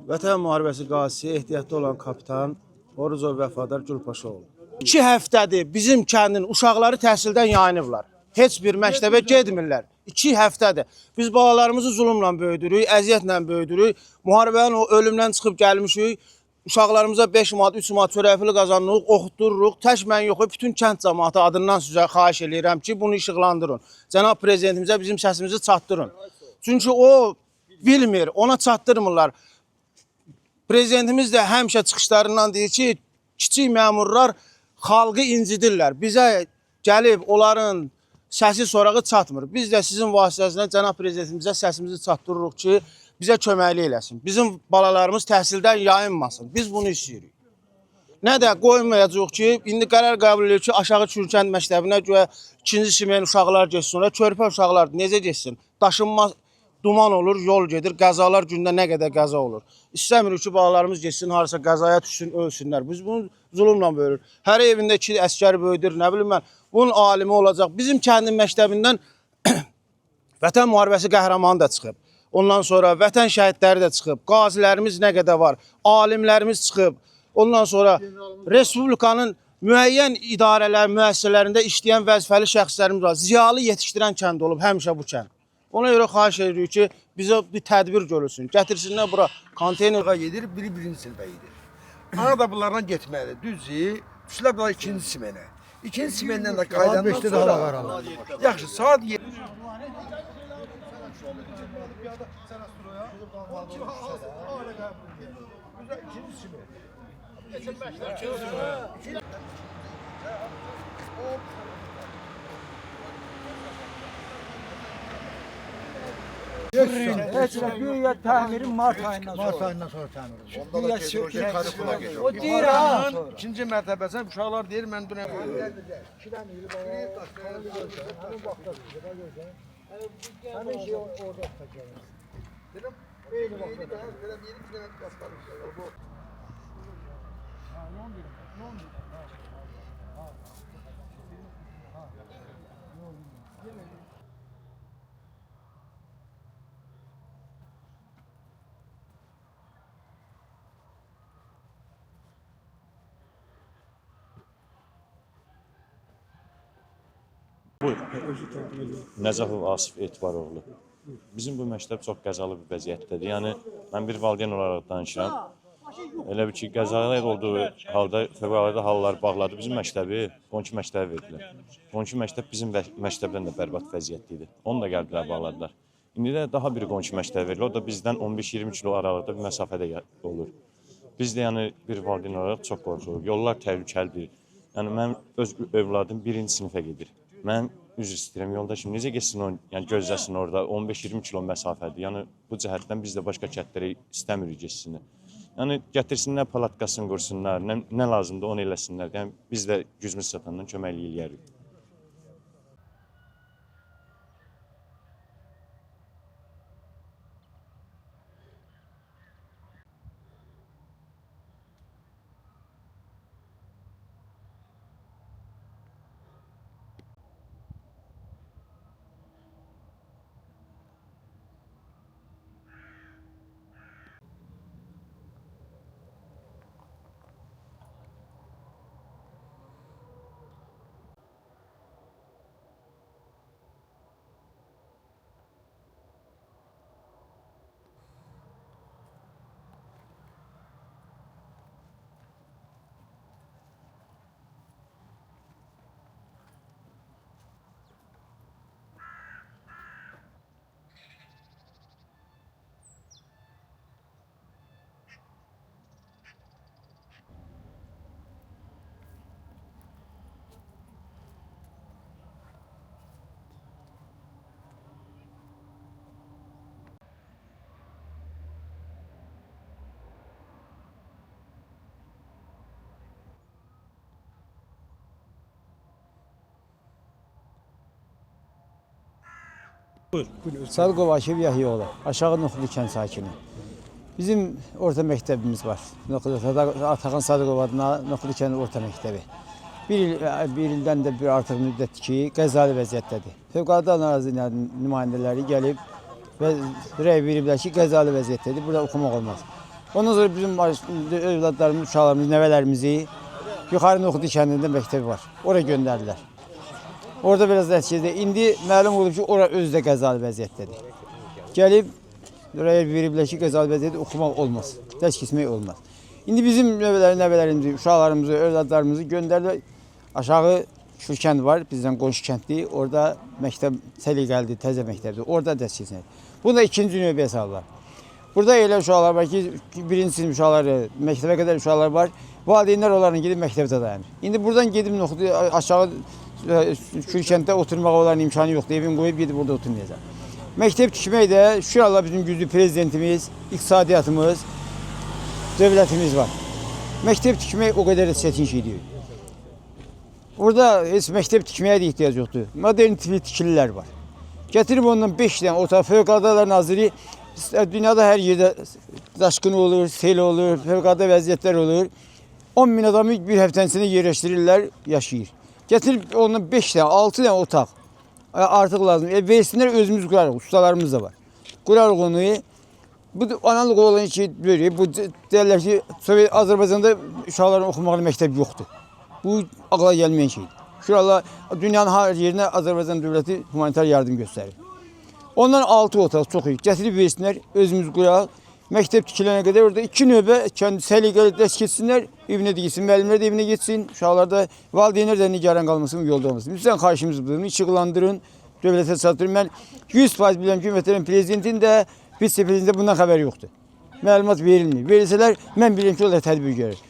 Vətən müharibəsi qazisi ehtiyatlı olan kapitan Orucov Vəfadar Gülpaşaoğlu. 2 həftədir bizim kəndin uşaqları təhsildən yayınıblar. Heç bir məktəbə getmirlər. 2 həftədir. Biz balalarımızı zulmla böyüdürük, əziyyətlə böyüdürük. Müharibənin o ölümdən çıxıb gəlmişik. Uşaqlarımıza 5 manat, 3 manat çörək pulu qazanırıq, oxutururuq. Tək mən yox, bütün kənd cəmaatı adından sizə xahiş edirəm ki, bunu işıqlandırın. Cənab prezidentimizə bizim səsimizi çatdırın. Çünki o bilmir, ona çatdırmırlar. Prezidentimiz də həmişə çıxışlarından deyir ki, kiçik məmurlar xalqı incidirlər. Bizə gəlib onların səsi sorağı çatmır. Biz də sizin vasitəsilə cənab prezidentimizə səsimizi çatdırırıq ki, bizə köməklik eləsin. Bizim balalarımız təhsildən yayınmasın. Biz bunu istəyirik. Nə də qoymayacaq ki, indi qərar qəbul edir ki, aşağı Çürkənd məktəbinə görə 2-ci simen uşaqlar getsin, sonra körpə uşaqlar necə getsin? Daşınma duman olur, yol gedir, qəzalar gündə nə qədər qəza olur. İstəmirik ki, balalarımız geçsin, harasa qəzaya düşsün, ölsünlər. Biz bunu zulmla böyürür. Hər evində 2 əskər böyüdür, nə bilim mən, bunun alimi olacaq. Bizim kəndin məktəbindən vətən müharibəsi qəhrəmanı da çıxıb. Ondan sonra vətən şəhidləri də çıxıb, qazilərimiz nə qədər var, alimlərimiz çıxıb. Ondan sonra Respublikanın müəyyən idarələr, müəssisələrində işləyən vəzifəli şəxslərimiz var. Ziyalı yetişdirən kənd olub həmişə bu kənd. Ona görə xahiş edirik ki, bizə bir tədbir görülsün. Gətirsinlər bura konteynerə gedir, birinci sinifə gedir. Ana da bunlardan getməlidir. Düzdür, düşürlər bunlar 2-ci simenə. 2-ci simendən də qaydandan sonra... Yaxşı, saat 7. Güya təmirin Mart ayından sonra təmir olunur. Onda da gedir o ki, karıfına gedir. O deyir ha. 2-ci mərtəbəsinə uşaqlar deyir, mən dünə... Həmin şey orada tutacaq. Eyni vaxtda. Nəcəfov Asif Etibaroğlu. Bizim bu məktəb çox qəzalı bir vəziyyətdədir. Yəni, mən bir valideyn olaraq danışıram. Elə bir ki, qəzalar olduğu halda fövqəladə hallar bağladı. Bizim məktəbi qonşu məktəbə verdilər. Qonşu məktəb bizim məktəbdən də bərbad vəziyyətdə idi. Onu da gəldilər, bağladılar. İndi də daha bir qonşu məktəbə verilir. O da bizdən 15-20 kilo aralıqda bir məsafədə olur. Biz də yəni bir valideyn olaraq çox qorxuruq. Yollar təhlükəlidir. Yəni, mənim öz övladım 1-ci sinifə gedir. Mən üzr istəyirəm, yoldaşım necə geçsin o, yəni gözləsin orada 15-20 kilo məsafədir. Yəni bu cəhətdən biz də başqa kəndlərə istəmirik geçsinlər. Yəni gətirsinlər, palatkasını qursunlar, nə lazımdır onu eləsinlər. Yəni biz də gücümüz çatandan köməklik eləyərik. Sadıqov Akif Yahyaoğlu, Aşağı Nuxlu kənd sakini. Bizim orta məktəbimiz var. Ataxan Sadıqov adına Nuxlu kənd orta məktəbi. Bir ildən də bir artıq müddət ki, qəzalı vəziyyətdədir. Fövqəladə narazı nümayəndələri gəlib və rəy veriblər ki, qəzalı vəziyyətdədir. Burada oxumaq olmaz. Ondan sonra bizim övladlarımız, uşaqlarımız, nəvələrimizi yuxarı Noxud kəndində məktəbi var. Ora göndərdilər. Orada biraz nəticədə. İndi məlum olub ki, ora özü də qəzalı vəziyyətdədir. Gəlib, oraya veriblər ki, qəzalı vəziyyətdə oxumaq olmaz, dərs keçmək olmaz. İndi bizim nəvələrimizi, uşaqlarımızı, övladlarımızı göndərdilər. Aşağı Şürkənd var, bizdən qonşu kənddir. Orada məktəb səliqəlidir, təzə məktəbdir. Orada dərs keçmək. Bu da ikinci növbəyə salırlar. Burada elə uşaqlar var ki, birinci sinif uşaqları, məktəbə qədər uşaqlar var. Valideynlər onlarla gedib məktəbdə dayanır. İndi buradan gedib aşağı Şürkənddə oturmağa olan imkanı yoxdur. Evin qoyub gedib burada oturmayacaq. Məktəb tikmək də şükür Allah bizim güclü prezidentimiz, iqtisadiyyatımız, dövlətimiz var. Məktəb tikmək o qədər də çətin şey deyil. Burada heç məktəb tikməyə də ehtiyac yoxdur. Modern tipli tikililər var. Gətirib ondan 5 dənə otaq Fövqəladələr Naziri dünyada hər yerdə daşqın olur, sel olur, fövqəladə vəziyyətlər olur. 10 min adamı bir həftənin içində yerləşdirirlər, yaşayır. Gətirib ondan 5 dənə, 6 dənə otaq artıq lazım. Versinlər özümüz qurarıq, ustalarımız da var. Qurarıq onu. Bu analıq olan ki, bu deyirlər ki, Azərbaycanda uşaqların oxumaqlı məktəb yoxdur. Bu ağla gəlməyən şeydir. Şükür Allah, dünyanın hər yerinə Azərbaycan dövləti humanitar yardım göstərir. Ondan 6 otaq çox iyi. Gətirib versinlər, özümüz quraq. Məktəb tikilənə qədər orada 2 növbə kəndi səliqəli dərs keçsinlər, evinə də getsin, müəllimlər də evinə getsin, uşaqlar da, valideynlər də nigaran qalmasın, yolda olmasın. Bizdən xahişimiz budur, işıqlandırın, dövlətə çatdırın. Mən 100% bilirəm ki, ümumiyyətlə prezidentin də, vitse-prezidentin bundan xəbəri yoxdur. Məlumat verilmir. Verilsələr, mən bilirəm ki, o da tədbir görür.